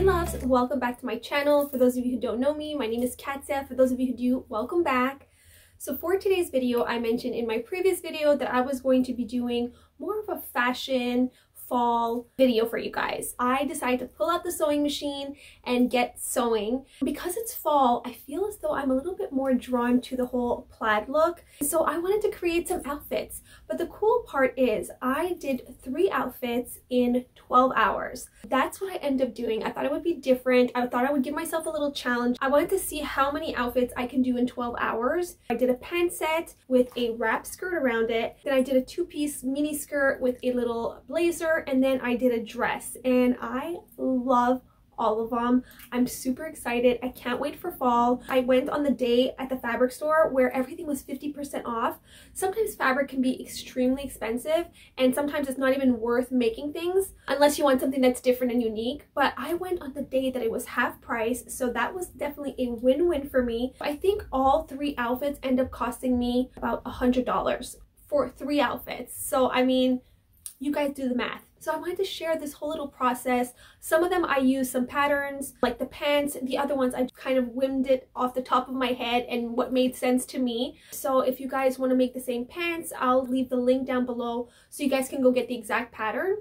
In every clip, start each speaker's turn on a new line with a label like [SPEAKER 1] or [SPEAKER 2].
[SPEAKER 1] Hey loves, welcome back to my channel. For those of you who don't know me, my name is Katya. For those of you who do, welcome back. So for today's video, I mentioned in my previous video that I was going to be doing more of a fashion fall video for you guys. I decided to pull out the sewing machine and get sewing. Because it's fall, I feel as though I'm a little bit more drawn to the whole plaid look. So I wanted to create some outfits. But the cool part is I did 3 outfits in 12 hours. That's what I ended up doing. I thought it would be different. I thought I would give myself a little challenge. I wanted to see how many outfits I can do in 12 hours. I did a pant set with a wrap skirt around it. Then I did a 2-piece mini skirt with a little blazer. And then I did a dress, and I love all of them. I'm super excited. I can't wait for fall. I went on the day at the fabric store where everything was 50% off. Sometimes fabric can be extremely expensive, and sometimes it's not even worth making things unless you want something that's different and unique. But I went on the day that it was half price, so that was definitely a win-win for me. I think all 3 outfits end up costing me about $100 for 3 outfits. So I mean, you guys do the math. So I wanted to share this whole little process. Some of them I used some patterns, like the pants. The other ones I kind of whimmed it off the top of my head and what made sense to me. So if you guys want to make the same pants, I'll leave the link down below so you guys can go get the exact pattern.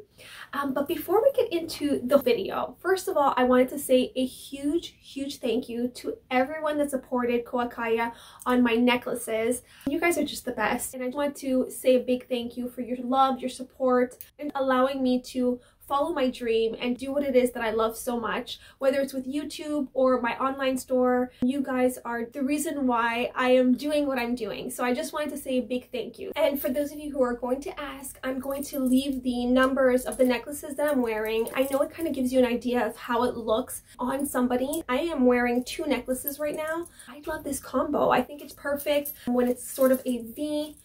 [SPEAKER 1] But before we get into the video, first of all, I wanted to say a huge thank you to everyone that supported Koakaya on my necklaces. You guys are just the best. And I want to say a big thank you for your love, your support, and allowing me to follow my dream and do what it is that I love so much, whether it's with YouTube or my online store. You guys are the reason why I am doing what I'm doing. So I just wanted to say a big thank you. And for those of you who are going to ask, I'm going to leave the numbers of the necklaces that I'm wearing. I know it kind of gives you an idea of how it looks on somebody. I am wearing 2 necklaces right now. I love this combo. I think it's perfect when it's sort of a V.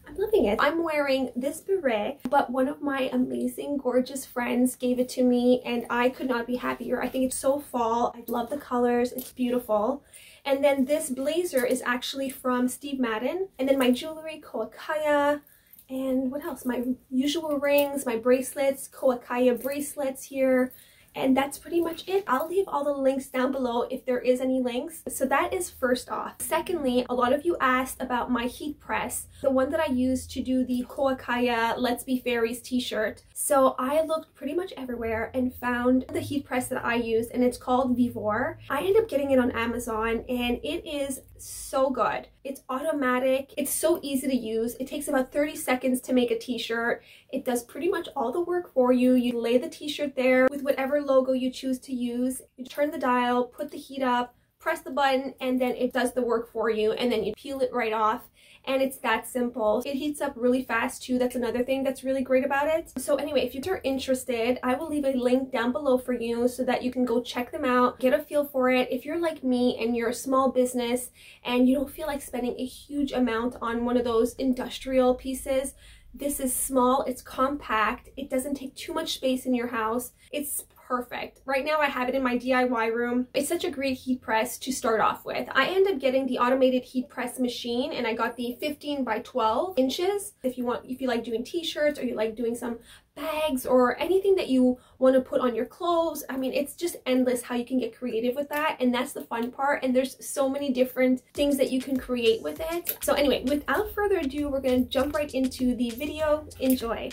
[SPEAKER 1] I'm loving it. I'm wearing this beret, but one of my amazing, gorgeous friends gave it to me, and I could not be happier. I think it's so fall. I love the colors. It's beautiful. And then this blazer is actually from Steve Madden. And then my jewelry, Koakaya. And what else? My usual rings, my bracelets, Koakaya bracelets here. And that's pretty much it. I'll leave all the links down below if there is any links. So that is first off. Secondly, a lot of you asked about my heat press, the one that I used to do the Koakaya Let's Be Fairies t-shirt. So I looked pretty much everywhere and found the heat press that I use, and it's called Vivor. I ended up getting it on Amazon, and it is so good. It's automatic. It's so easy to use. It takes about 30 seconds to make a t-shirt. It does pretty much all the work for you. You lay the t-shirt there with whatever logo you choose to use. You turn the dial, put the heat up, press the button, and then it does the work for you, and then you peel it right off. And it's that simple. It heats up really fast too. That's another thing that's really great about it. So anyway, if you're interested, I will leave a link down below for you so that you can go check them out, get a feel for it. If you're like me and you're a small business and you don't feel like spending a huge amount on one of those industrial pieces, this is small, it's compact, it doesn't take too much space in your house. It's perfect. Right now I have it in my DIY room. It's such a great heat press to start off with. I ended up getting the automated heat press machine, and I got the 15 by 12 inches. If you like doing t-shirts, or you like doing some bags or anything that you want to put on your clothes, I mean, it's just endless how you can get creative with that, and that's the fun part. And there's so many different things that you can create with it. So anyway, without further ado, we're going to jump right into the video. Enjoy.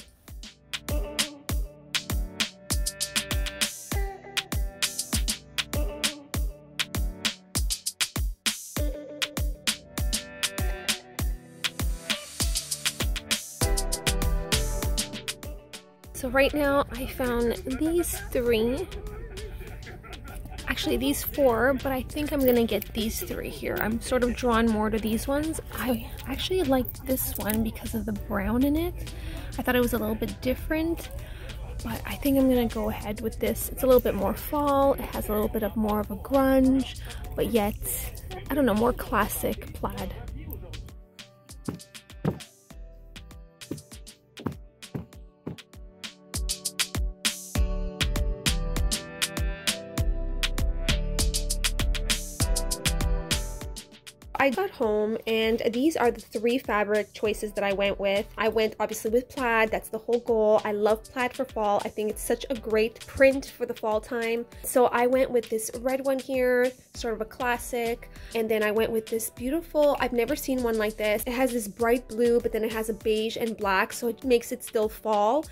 [SPEAKER 1] So right now I found these 3, actually these 4, but I think I'm gonna get these 3 here. I'm sort of drawn more to these ones. I actually liked this one because of the brown in it. I thought it was a little bit different, but I think I'm gonna go ahead with this. It's a little bit more fall. It has a little bit of more of a grunge, but yet, I don't know, more classic plaid. I got home and these are the 3 fabric choices that I went with. I went obviously with plaid. That's the whole goal. I love plaid for fall. I think it's such a great print for the fall time. So I went with this red one here, sort of a classic. And then I went with this beautiful, I've never seen one like this. It has this bright blue, but then it has a beige and black, so it makes it still fall.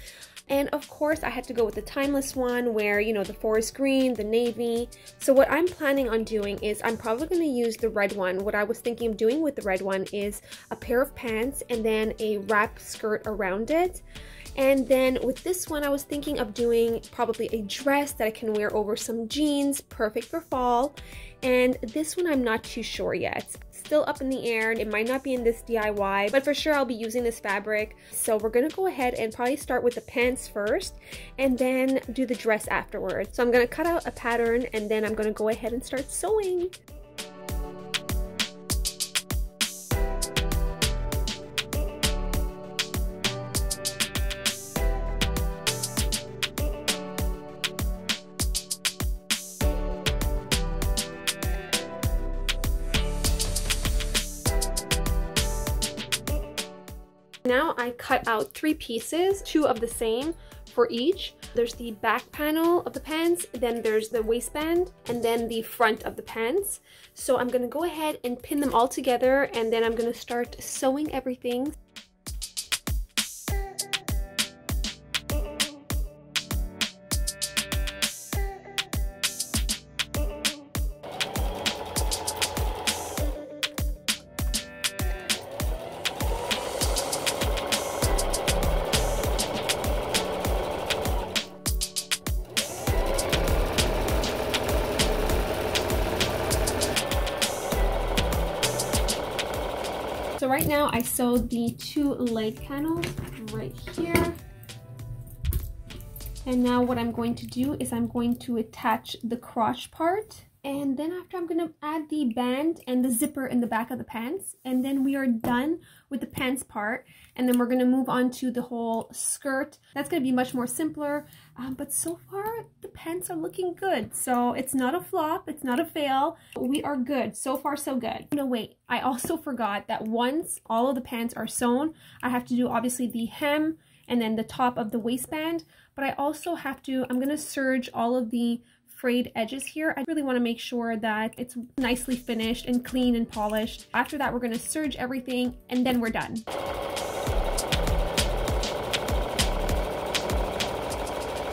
[SPEAKER 1] And of course, I had to go with the timeless one where, you know, the forest green, the navy. So what I'm planning on doing is I'm probably going to use the red one. What I was thinking of doing with the red one is a pair of pants and then a wrap skirt around it. And then with this one, I was thinking of doing probably a dress that I can wear over some jeans, perfect for fall. And this one, I'm not too sure yet. Still up in the air. It might not be in this DIY, but for sure I'll be using this fabric. So we're gonna go ahead and probably start with the pants first and then do the dress afterwards. So I'm gonna cut out a pattern and then I'm gonna go ahead and start sewing. Now I cut out 3 pieces, 2 of the same for each. There's the back panel of the pants, then there's the waistband, and then the front of the pants. So I'm gonna go ahead and pin them all together, and then I'm gonna start sewing everything. So right now I sewed the 2 leg panels right here. And now what I'm going to do is I'm going to attach the crotch part. And then after I'm going to add the band and the zipper in the back of the pants. And then we are done with the pants part. And then we're going to move on to the whole skirt. That's going to be much more simpler. But so far the pants are looking good. So it's not a flop. It's not a fail. We are good. So far so good. No, wait. I also forgot that once all of the pants are sewn, I have to do obviously the hem and then the top of the waistband. But I also have to, I'm going to serge all of the frayed edges here. I really want to make sure that it's nicely finished and clean and polished. After that, we're going to serge everything and then we're done.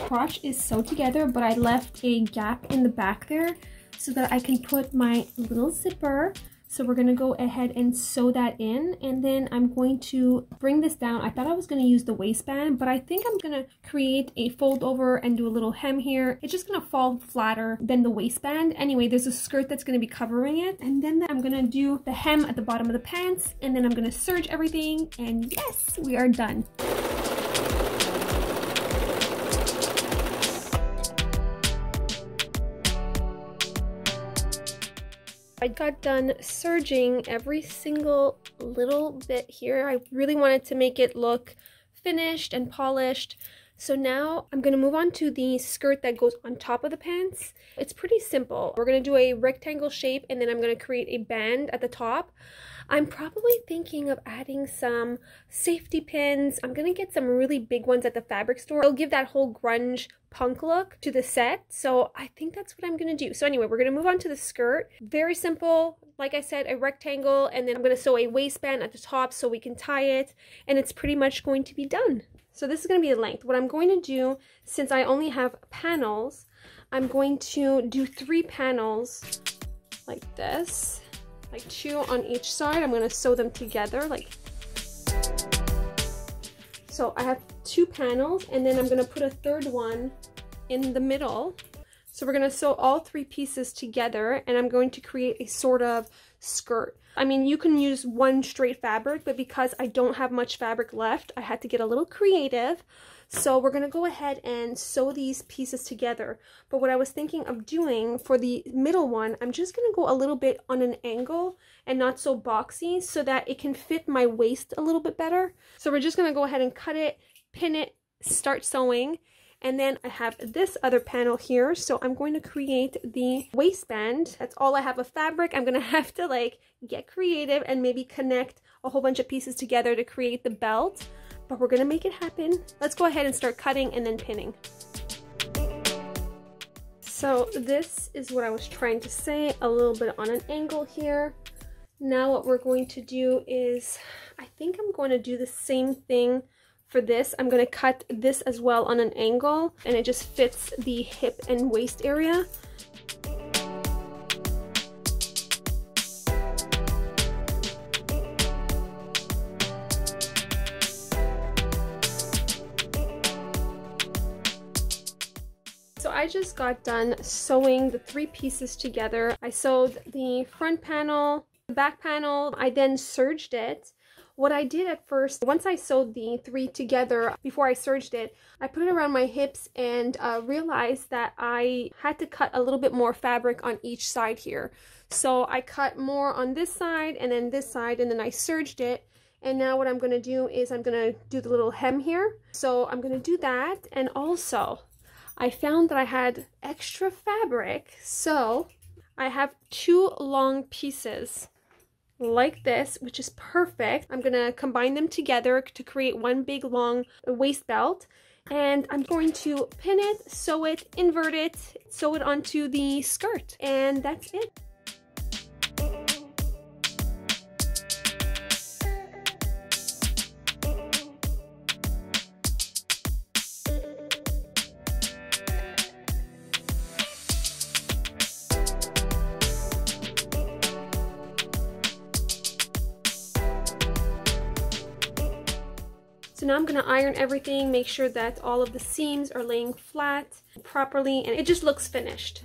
[SPEAKER 1] Crotch is sewed together, but I left a gap in the back there so that I can put my little zipper. So we're going to go ahead and sew that in, and then I'm going to bring this down. I thought I was going to use the waistband, but I think I'm going to create a fold over and do a little hem here. It's just going to fall flatter than the waistband. Anyway, there's a skirt that's going to be covering it, and then I'm going to do the hem at the bottom of the pants, and then I'm going to serge everything, and yes, we are done. I got done serging every single little bit here. I really wanted to make it look finished and polished. So now I'm going to move on to the skirt that goes on top of the pants. It's pretty simple. We're going to do a rectangle shape and then I'm going to create a band at the top. I'm probably thinking of adding some safety pins. I'm going to get some really big ones at the fabric store. It'll give that whole grunge punk look to the set. So I think that's what I'm going to do. So anyway, we're going to move on to the skirt. Very simple. Like I said, a rectangle, and then I'm going to sew a waistband at the top so we can tie it. And it's pretty much going to be done. So this is going to be the length. What I'm going to do, since I only have panels, I'm going to do 3 panels like this. Like 2 on each side. I'm going to sew them together like so. I have 2 panels and then I'm going to put a 3rd one in the middle. So we're going to sew all 3 pieces together and I'm going to create a sort of skirt. I mean, you can use one straight fabric, but because I don't have much fabric left, I had to get a little creative. So we're going to go ahead and sew these pieces together. But what I was thinking of doing for the middle one, I'm just going to go a little bit on an angle and not so boxy so that it can fit my waist a little bit better. So we're just going to go ahead and cut it, pin it, start sewing. And then I have this other panel here, so I'm going to create the waistband. That's all I have of fabric. I'm gonna have to like get creative and maybe connect a whole bunch of pieces together to create the belt, but we're gonna make it happen. Let's go ahead and start cutting and then pinning. So this is what I was trying to say, a little bit on an angle here. Now what we're going to do is, I think I'm going to do the same thing for this. I'm going to cut this as well on an angle, and it just fits the hip and waist area. So I just got done sewing the 3 pieces together. I sewed the front panel, the back panel, I then serged it. What I did at first, once I sewed the 3 together, before I serged it, I put it around my hips and realized that I had to cut a little bit more fabric on each side here. So I cut more on this side and then this side, and then I serged it. And now what I'm going to do is I'm going to do the little hem here. So I'm going to do that, and also I found that I had extra fabric, so I have 2 long pieces like this, which is perfect. I'm gonna combine them together to create one big long waist belt, and I'm going to pin it, sew it, invert it, sew it onto the skirt, and that's it. So now I'm going to iron everything, make sure that all of the seams are laying flat properly, and it just looks finished.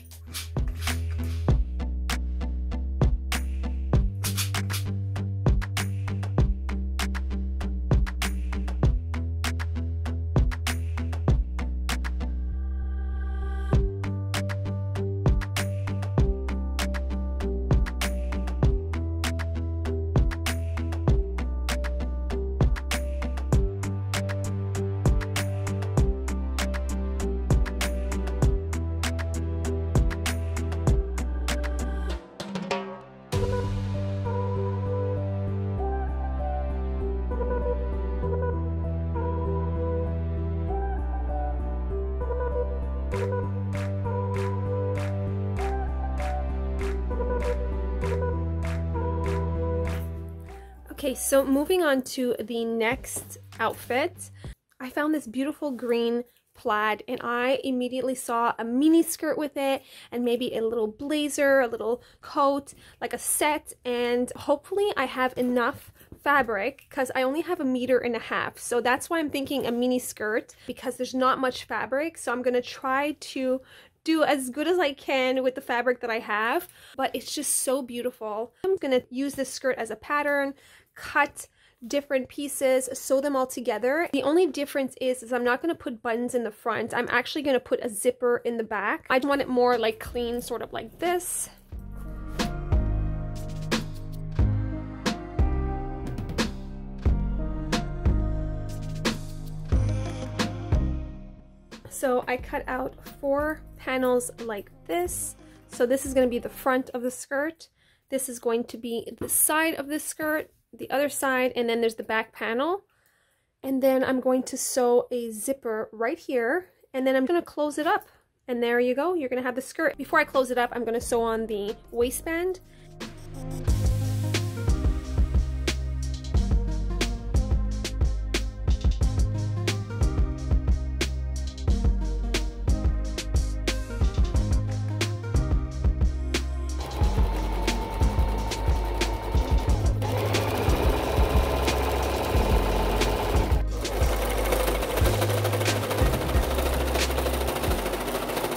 [SPEAKER 1] Okay, so moving on to the next outfit, I found this beautiful green plaid, and I immediately saw a mini skirt with it, and maybe a little blazer, a little coat, like a set, and hopefully I have enough fabric because I only have 1.5 meters, so that's why I'm thinking a mini skirt, because there's not much fabric. So I'm gonna try to do as good as I can with the fabric that I have, but it's just so beautiful. I'm gonna use this skirt as a pattern, cut different pieces, sew them all together. The only difference is I'm not going to put buttons in the front. I'm actually going to put a zipper in the back. I want it more like clean, sort of like this. So I cut out 4 panels like this. So this is going to be the front of the skirt. This is going to be the side of the skirt, the other side, and then there's the back panel. And then I'm going to sew a zipper right here, and then I'm going to close it up. And there you go, you're going to have the skirt. Before I close it up, I'm going to sew on the waistband.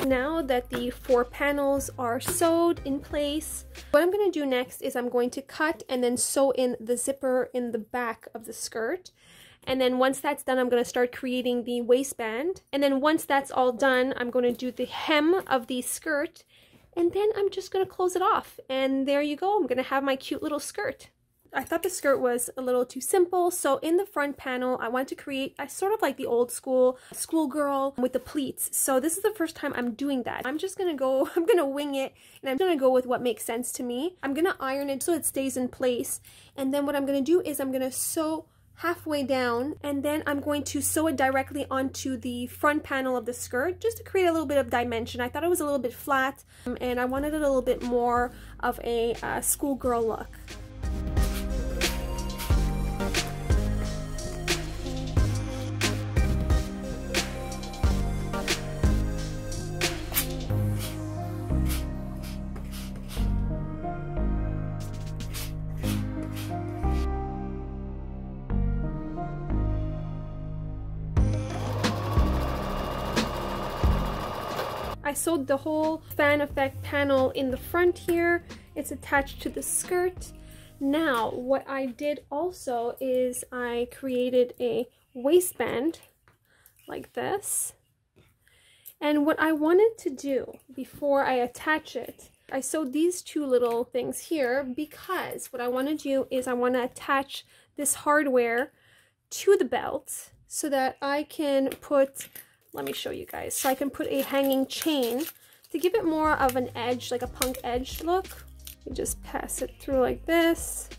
[SPEAKER 1] Now that the 4 panels are sewed in place, what I'm going to do next is I'm going to cut and then sew in the zipper in the back of the skirt. And then once that's done, I'm going to start creating the waistband. And then once that's all done, I'm going to do the hem of the skirt. And then I'm just going to close it off. And there you go. I'm going to have my cute little skirt. I thought the skirt was a little too simple, so in the front panel I wanted to create a sort of like the old school schoolgirl with the pleats. So this is the first time I'm doing that. I'm gonna wing it, and I'm gonna go with what makes sense to me. I'm gonna iron it so it stays in place, and then what I'm gonna do is I'm gonna sew halfway down, and then I'm going to sew it directly onto the front panel of the skirt just to create a little bit of dimension. I thought it was a little bit flat, and I wanted it a little bit more of a schoolgirl look. I sewed the whole fan effect panel in the front here. It's attached to the skirt. Now, what I did also is I created a waistband like this. And what I wanted to do before I attach it, I sewed these two little things here because what I want to do is I want to attach this hardware to the belt so that I can put, let me show you guys. So I can put a hanging chain to give it more of an edge, like a punk edge look. You just pass it through like this.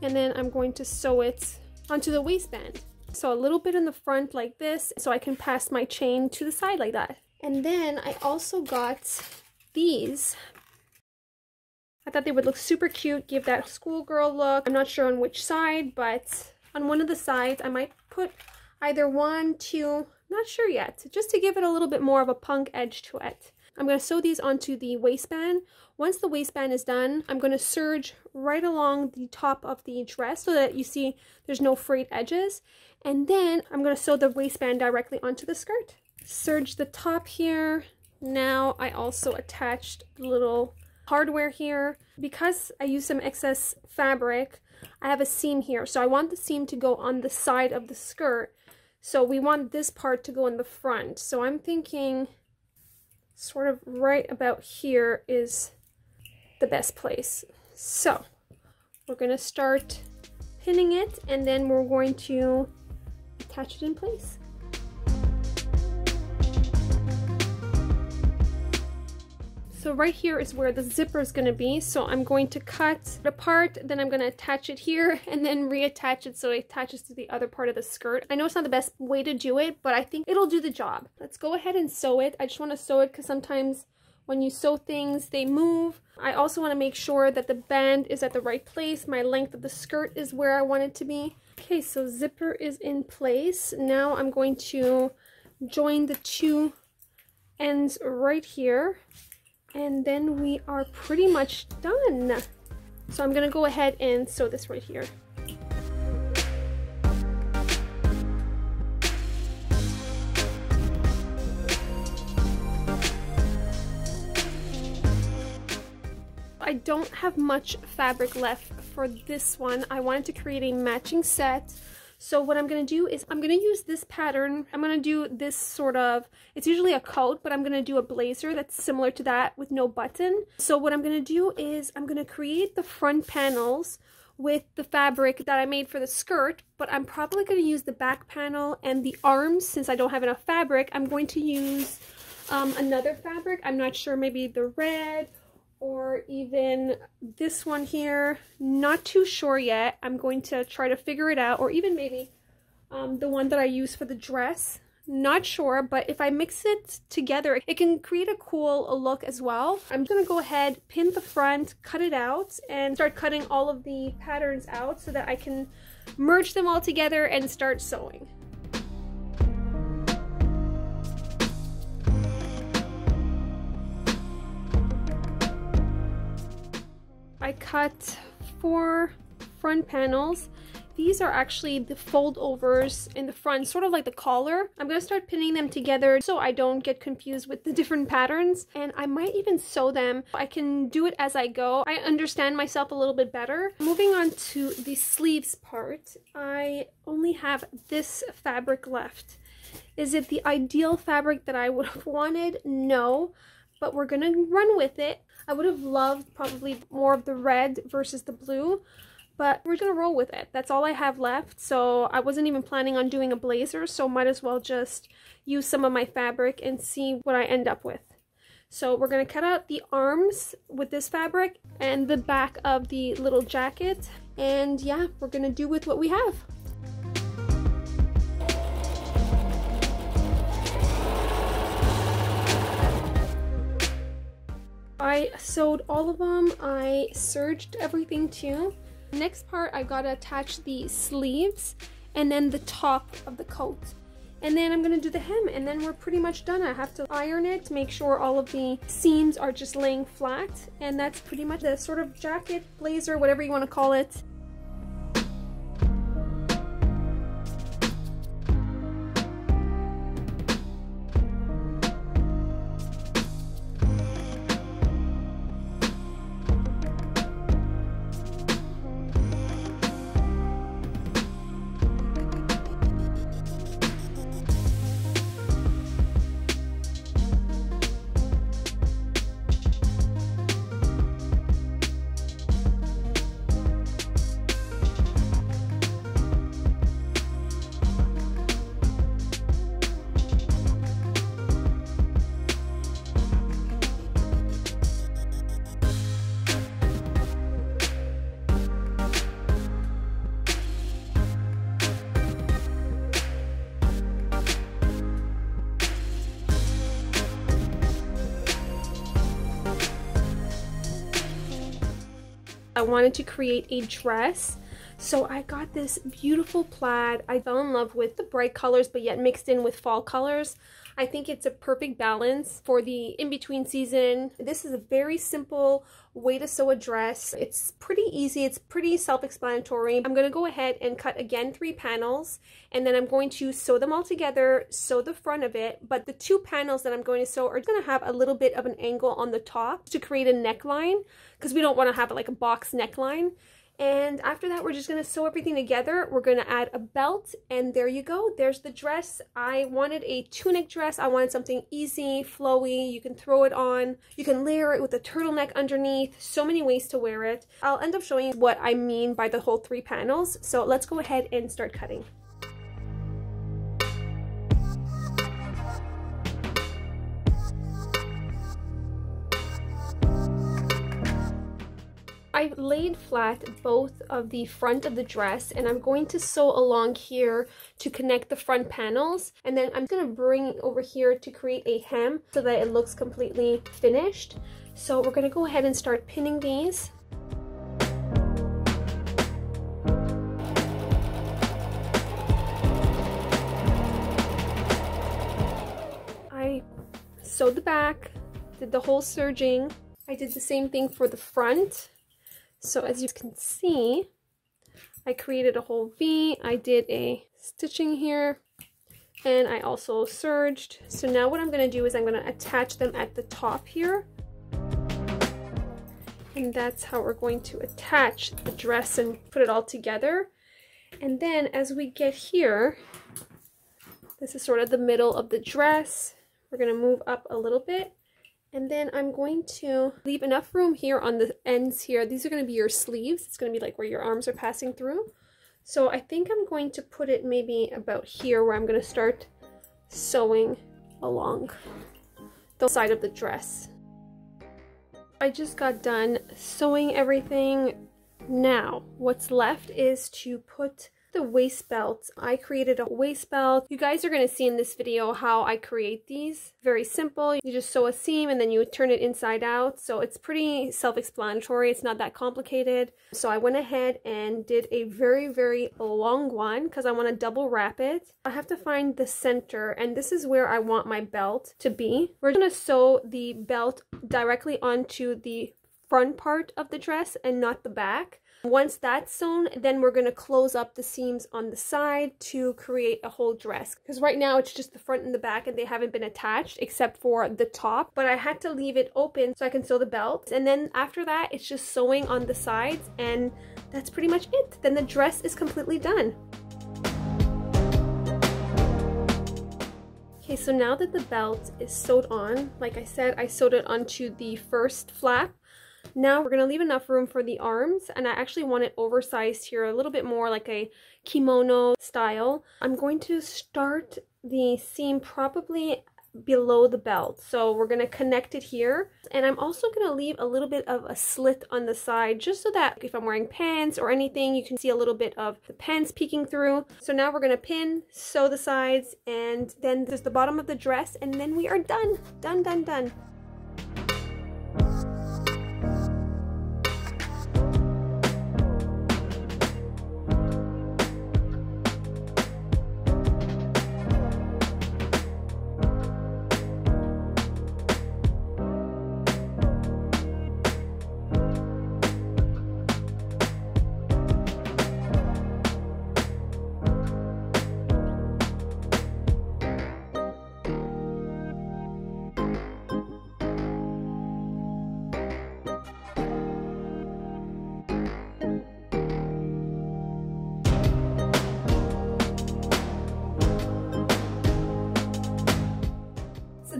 [SPEAKER 1] And then I'm going to sew it onto the waistband. So a little bit in the front like this, so I can pass my chain to the side like that. And then I also got these. I thought they would look super cute, give that schoolgirl look. I'm not sure on which side, but on one of the sides I might put either one, two, not sure yet, just to give it a little bit more of a punk edge to it. I'm going to sew these onto the waistband. Once the waistband is done, I'm going to serge right along the top of the dress so that you see there's no frayed edges. And then I'm going to sew the waistband directly onto the skirt. Serge the top here. Now I also attached the little hardware here. Because I used some excess fabric, I have a seam here. So I want the seam to go on the side of the skirt. So we want this part to go in the front. So I'm thinking sort of right about here is the best place. So we're going to start pinning it, and then we're going to attach it in place. So right here is where the zipper is going to be. So I'm going to cut it apart, then I'm going to attach it here and then reattach it so it attaches to the other part of the skirt. I know it's not the best way to do it, but I think it'll do the job. Let's go ahead and sew it. I just want to sew it because sometimes when you sew things, they move. I also want to make sure that the band is at the right place. My length of the skirt is where I want it to be. Okay, so zipper is in place. Now I'm going to join the two ends right here. And then we are pretty much done. So I'm gonna go ahead and sew this right here. I don't have much fabric left for this one. I wanted to create a matching set. So what I'm going to do is I'm going to use this pattern. I'm going to do this sort of, it's usually a coat, but I'm going to do a blazer that's similar to that with no button. So what I'm going to do is I'm going to create the front panels with the fabric that I made for the skirt, but I'm probably going to use the back panel and the arms. Since I don't have enough fabric, I'm going to use another fabric. I'm not sure, maybe the red or even this one here. Not too sure yet. I'm going to try to figure it out, or even maybe the one that I use for the dress. Not sure, but if I mix it together, it can create a cool look as well. I'm gonna go ahead, pin the front, cut it out, and start cutting all of the patterns out so that I can merge them all together and start sewing. I cut 4 front panels. These are actually the fold-overs in the front, sort of like the collar. I'm going to start pinning them together so I don't get confused with the different patterns, and I might even sew them. I can do it as I go. I understand myself a little bit better. Moving on to the sleeves part, I only have this fabric left. Is it the ideal fabric that I would have wanted? No, but we're going to run with it. I would have loved probably more of the red versus the blue, but we're gonna roll with it. That's all I have left. So I wasn't even planning on doing a blazer, so might as well just use some of my fabric and see what I end up with. So we're gonna cut out the arms with this fabric and the back of the little jacket, and yeah, we're gonna do with what we have. I sewed all of them. I serged everything too. Next part, I gotta attach the sleeves and then the top of the coat. And then I'm gonna do the hem, and then we're pretty much done. I have to iron it to make sure all of the seams are just laying flat. And that's pretty much the sort of jacket, blazer, whatever you wanna call it. I wanted to create a dress, so I got this beautiful plaid. I fell in love with the bright colors but yet mixed in with fall colors. I think it's a perfect balance for the in-between season. This is a very simple way to sew a dress. It's pretty easy, it's pretty self-explanatory. I'm going to go ahead and cut again 3 panels, and then I'm going to sew them all together, sew the front of it, but the 2 panels that I'm going to sew are going to have a little bit of an angle on the top to create a neckline, because we don't want to have like a box neckline. And after that, we're just going to sew everything together. We're going to add a belt, and there you go. There's the dress. I wanted a tunic dress. I wanted something easy, flowy. You can throw it on. You can layer it with a turtleneck underneath. So many ways to wear it. I'll end up showing you what I mean by the whole 3 panels. So let's go ahead and start cutting. I've laid flat both of the front of the dress, and I'm going to sew along here to connect the front panels, and then I'm going to bring it over here to create a hem so that it looks completely finished. So we're going to go ahead and start pinning these. I sewed the back, did the whole serging. I did the same thing for the front. So as you can see, I created a whole V, I did a stitching here, and I also serged. So now what I'm going to do is I'm going to attach them at the top here. And that's how we're going to attach the dress and put it all together. And then as we get here, this is sort of the middle of the dress. We're going to move up a little bit. And then I'm going to leave enough room here on the ends here. These are going to be your sleeves. It's going to be like where your arms are passing through. So I think I'm going to put it maybe about here, where I'm going to start sewing along the side of the dress. I just got done sewing everything. Now, what's left is to put the waist belt. I created a waist belt. You guys are going to see in this video how I create these. Very simple. You just sew a seam and then you turn it inside out. So it's pretty self-explanatory. It's not that complicated. So I went ahead and did a very, very long one because I want to double wrap it. I have to find the center, and this is where I want my belt to be. We're going to sew the belt directly onto the front part of the dress and not the back. Once that's sewn, then we're going to close up the seams on the side to create a whole dress. Because right now it's just the front and the back and they haven't been attached except for the top. But I had to leave it open so I can sew the belt. And then after that, it's just sewing on the sides, and that's pretty much it. Then the dress is completely done. Okay, so now that the belt is sewed on, like I said, I sewed it onto the first flap. Now we're going to leave enough room for the arms, and I actually want it oversized here, a little bit more like a kimono style. I'm going to start the seam probably below the belt, so we're going to connect it here, and I'm also going to leave a little bit of a slit on the side just so that if I'm wearing pants or anything, you can see a little bit of the pants peeking through. So now we're going to pin, sew the sides, and then there's the bottom of the dress, and then we are done. Done.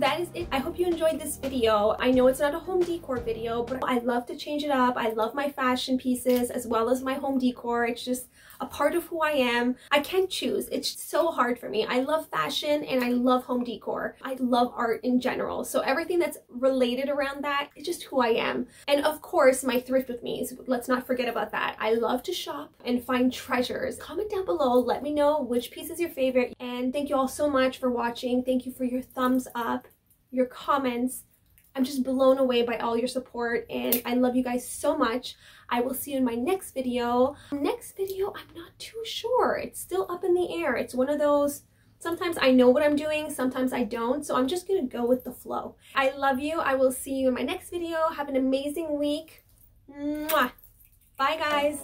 [SPEAKER 1] That is it. I hope you enjoyed this video. I know it's not a home decor video, but I love to change it up. I love my fashion pieces as well as my home decor. It's just a part of who I am. I can't choose. It's so hard for me. I love fashion and I love home decor. I love art in general. So everything that's related around that is just who I am. And of course, my thrift with me. So let's not forget about that. I love to shop and find treasures. Comment down below. Let me know which piece is your favorite. And thank you all so much for watching. Thank you for your thumbs up, your comments. I'm just blown away by all your support, and I love you guys so much. I will see you in my next video. Next video, I'm not too sure. It's still up in the air. It's one of those, sometimes I know what I'm doing, sometimes I don't, so I'm just gonna go with the flow. I love you. I will see you in my next video. Have an amazing week. Mwah. Bye, guys.